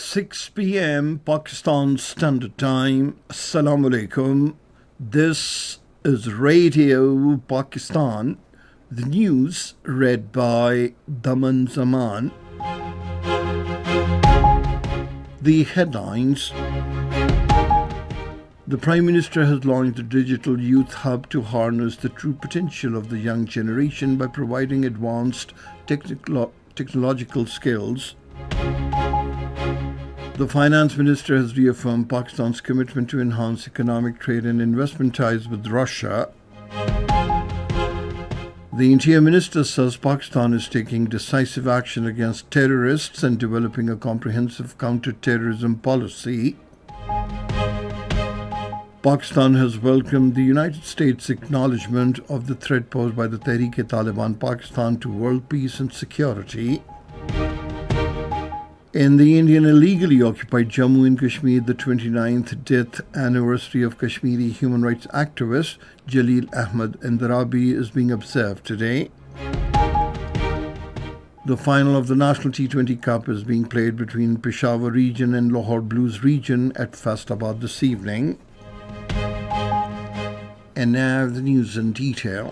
6 p.m. Pakistan Standard Time. Assalamu alaikum. This is Radio Pakistan. The news read by Daman Zaman. The headlines. The Prime Minister has launched a digital youth hub to harness the true potential of the young generation by providing advanced technological skills. The Finance Minister has reaffirmed Pakistan's commitment to enhance economic, trade and investment ties with Russia. The Interior Minister says Pakistan is taking decisive action against terrorists and developing a comprehensive counter-terrorism policy. Pakistan has welcomed the United States' acknowledgement of the threat posed by the Tehreek-e-Taliban Pakistan to world peace and security. In the Indian illegally occupied Jammu and Kashmir, the 29th death anniversary of Kashmiri human rights activist Jalil Ahmad Indarabi is being observed today. The final of the National T20 Cup is being played between Peshawar region and Lahore Blues region at Faistabad this evening. And now the news in detail.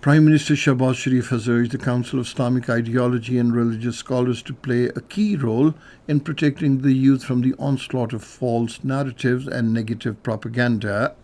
Prime Minister Shahbaz Sharif has urged the Council of Islamic Ideology and Religious Scholars to play a key role in protecting the youth from the onslaught of false narratives and negative propaganda.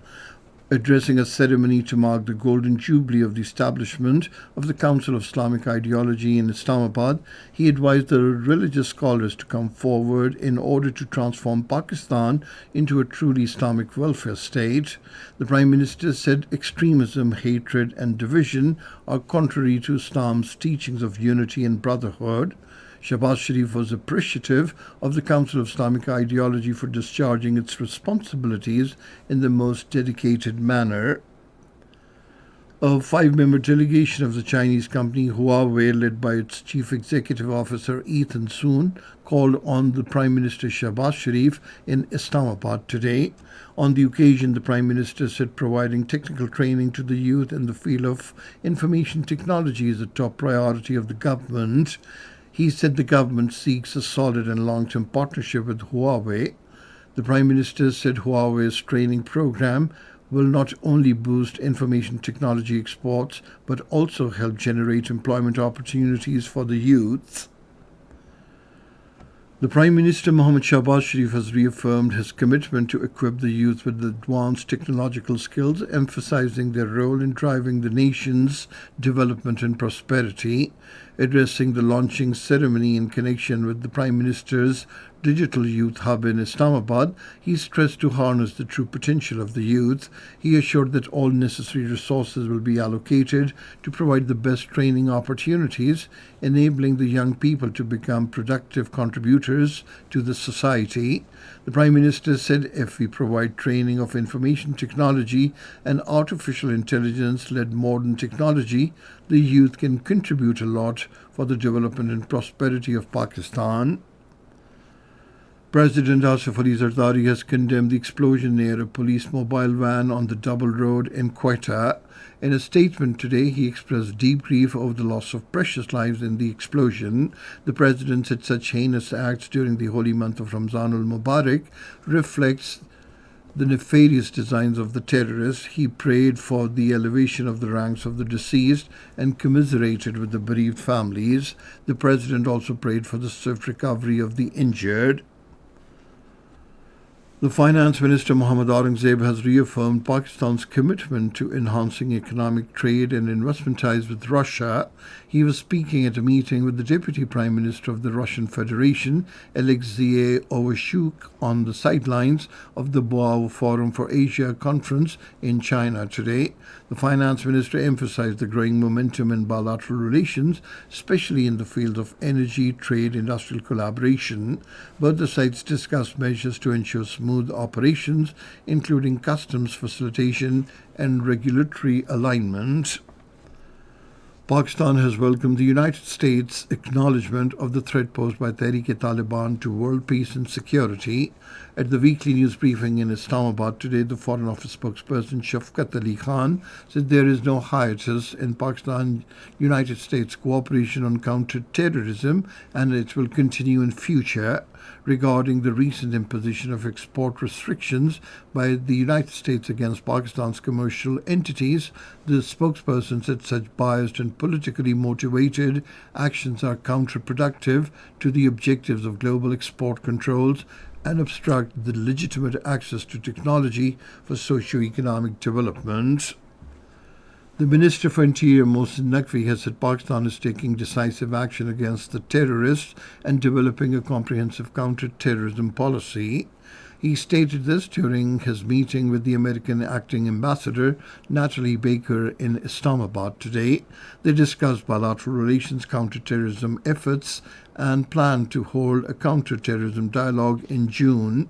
Addressing a ceremony to mark the Golden Jubilee of the establishment of the Council of Islamic Ideology in Islamabad, he advised the religious scholars to come forward in order to transform Pakistan into a truly Islamic welfare state. The Prime Minister said extremism, hatred and division are contrary to Islam's teachings of unity and brotherhood. Shahbaz Sharif was appreciative of the Council of Islamic Ideology for discharging its responsibilities in the most dedicated manner. A 5-member delegation of the Chinese company Huawei, led by its Chief Executive Officer Ethan Soon, called on the Prime Minister Shahbaz Sharif in Islamabad today. On the occasion, the Prime Minister said providing technical training to the youth in the field of information technology is a top priority of the government. He said the government seeks a solid and long-term partnership with Huawei. The Prime Minister said Huawei's training program will not only boost information technology exports but also help generate employment opportunities for the youth. The Prime Minister Mohammad Shahbaz Sharif has reaffirmed his commitment to equip the youth with advanced technological skills, emphasizing their role in driving the nation's development and prosperity. Addressing the launching ceremony in connection with the Prime Minister's Digital Youth Hub in Islamabad, he stressed to harness the true potential of the youth. He assured that all necessary resources will be allocated to provide the best training opportunities, enabling the young people to become productive contributors to the society. The Prime Minister said if we provide training of information technology and artificial intelligence-led modern technology, the youth can contribute a lot for the development and prosperity of Pakistan. President Asif Ali Zardari has condemned the explosion near a police mobile van on the double road in Quetta. In a statement today, he expressed deep grief over the loss of precious lives in the explosion. The President said such heinous acts during the holy month of Ramzan al-Mubarak reflects the nefarious designs of the terrorists. He prayed for the elevation of the ranks of the deceased and commiserated with the bereaved families. The President also prayed for the swift recovery of the injured. The Finance Minister Mohammad Aurangzeb has reaffirmed Pakistan's commitment to enhancing economic, trade and investment ties with Russia. He was speaking at a meeting with the Deputy Prime Minister of the Russian Federation, Alexei Overshuk, on the sidelines of the Boao Forum for Asia conference in China today. The Finance Minister emphasized the growing momentum in bilateral relations, especially in the field of energy, trade, industrial collaboration. Both the sides discussed measures to ensure smooth operations, including customs facilitation and regulatory alignment. Pakistan has welcomed the United States' acknowledgement of the threat posed by Tehreek-e-Taliban to world peace and security. At the weekly news briefing in Islamabad today, the Foreign Office spokesperson Shafqat Ali Khan said there is no hiatus in Pakistan-United States cooperation on counter-terrorism and it will continue in future. Regarding the recent imposition of export restrictions by the United States against Pakistan's commercial entities, the spokesperson said such biased and politically motivated actions are counterproductive to the objectives of global export controls and obstruct the legitimate access to technology for socio-economic development. The Minister for Interior, Mohsin Naqvi, has said Pakistan is taking decisive action against the terrorists and developing a comprehensive counter-terrorism policy. He stated this during his meeting with the American acting ambassador, Natalie Baker, in Islamabad today. They discussed bilateral relations, counter-terrorism efforts, and plan to hold a counter-terrorism dialogue in June.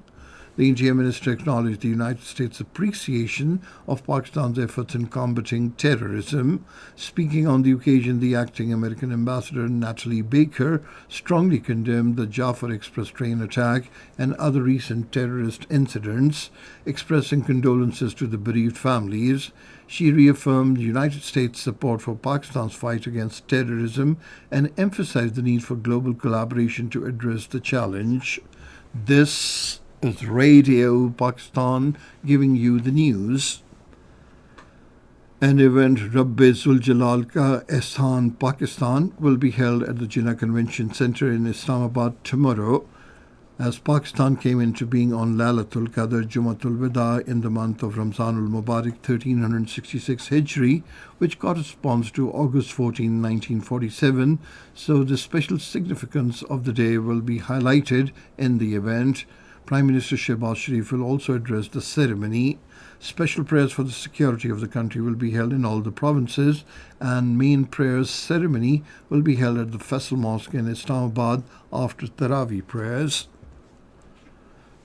The Interior Minister acknowledged the United States' appreciation of Pakistan's efforts in combating terrorism. Speaking on the occasion, the acting American ambassador, Natalie Baker, strongly condemned the Jafar Express train attack and other recent terrorist incidents, expressing condolences to the bereaved families. She reaffirmed the United States' support for Pakistan's fight against terrorism and emphasized the need for global collaboration to address the challenge. This is Radio Pakistan giving you the news. An event, Rabbe Zul Jalal Ka Ehsan Pakistan, will be held at the Jinnah Convention Centre in Islamabad tomorrow, as Pakistan came into being on Lailatul Qadr Jumatul Wida in the month of Ramzanul Mubarak 1366 Hijri, which corresponds to August 14, 1947, so the special significance of the day will be highlighted in the event. Prime Minister Shehbaz Sharif will also address the ceremony. Special prayers for the security of the country will be held in all the provinces, and main prayers ceremony will be held at the Faisal Mosque in Islamabad after Taraweeh prayers.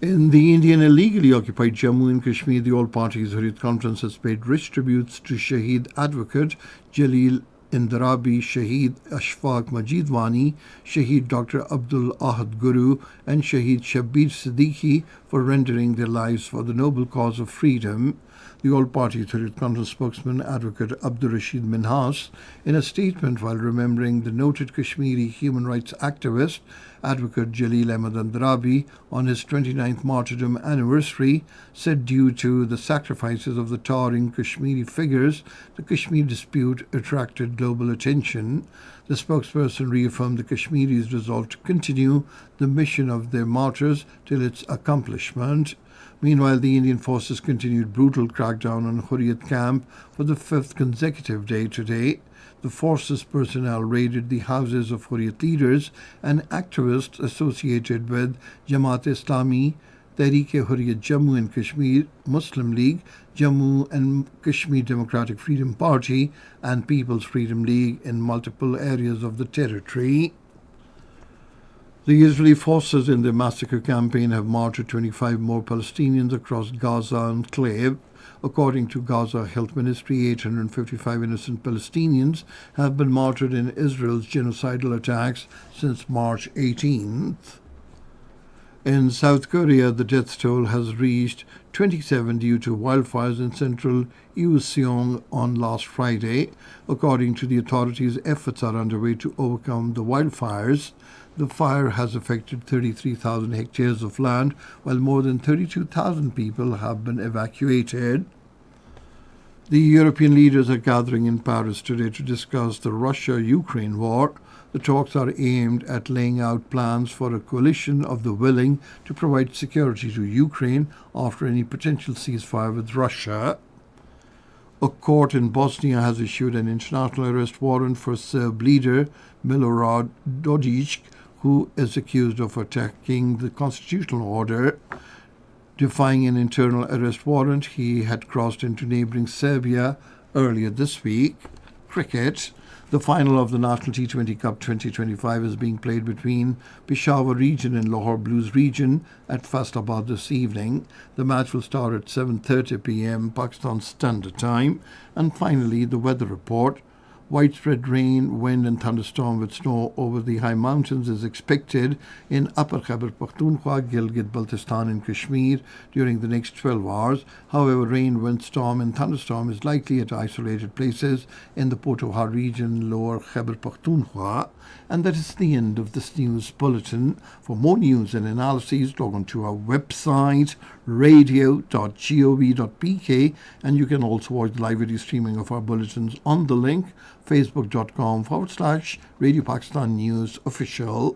In the Indian illegally occupied Jammu and Kashmir, the All Parties Hurriyat Conference has paid rich tributes to Shaheed Advocate Jalil Indirabi, Shaheed Ashfaq Majidwani, Shaheed Dr. Abdul Ahad Guru, and Shaheed Shabbir Siddiqui for rendering their lives for the noble cause of freedom. The All-Party Hurriyat Conference spokesman, Advocate Abdur Rashid Minhas, in a statement while remembering the noted Kashmiri human rights activist, Advocate Jalil Ahmad Andarabi, on his 29th martyrdom anniversary, said due to the sacrifices of the towering Kashmiri figures, the Kashmir dispute attracted global attention. The spokesperson reaffirmed the Kashmiris' resolve to continue the mission of their martyrs till its accomplishment. Meanwhile, the Indian forces continued brutal crackdown on Hurriyat camp for the fifth consecutive day today. The forces personnel raided the houses of Hurriyat leaders and activists associated with Jamaat-e-Islami, Tehreek-e-Hurriyat Jammu and Kashmir, Muslim League, Jammu and Kashmir Democratic Freedom Party, and People's Freedom League in multiple areas of the territory. The Israeli forces in their massacre campaign have martyred 25 more Palestinians across Gaza enclave. According to Gaza Health Ministry, 855 innocent Palestinians have been martyred in Israel's genocidal attacks since March 18th. In South Korea, the death toll has reached 27 due to wildfires in central Uiseong on last Friday. According to the authorities, efforts are underway to overcome the wildfires. The fire has affected 33,000 hectares of land, while more than 32,000 people have been evacuated. The European leaders are gathering in Paris today to discuss the Russia-Ukraine war. The talks are aimed at laying out plans for a coalition of the willing to provide security to Ukraine after any potential ceasefire with Russia. A court in Bosnia has issued an international arrest warrant for Serb leader Milorad Dodik, who is accused of attacking the constitutional order. Defying an internal arrest warrant, he had crossed into neighbouring Serbia earlier this week. Cricket. The final of the National T20 Cup 2025 is being played between Peshawar region and Lahore Blues region at Faisalabad this evening. The match will start at 7:30 p.m. Pakistan Standard Time. And finally, the weather report. Widespread rain, wind and thunderstorm with snow over the high mountains is expected in Upper Khyber Pakhtunkhwa, Gilgit-Baltistan and Kashmir during the next 12 hours. However, rain, windstorm and thunderstorm is likely at isolated places in the Potowar region, Lower Khyber Pakhtunkhwa. And that is the end of this news bulletin. For more news and analyses, log on to our website radio.gov.pk, and you can also watch the live video streaming of our bulletins on the link facebook.com/Radio Pakistan News Official.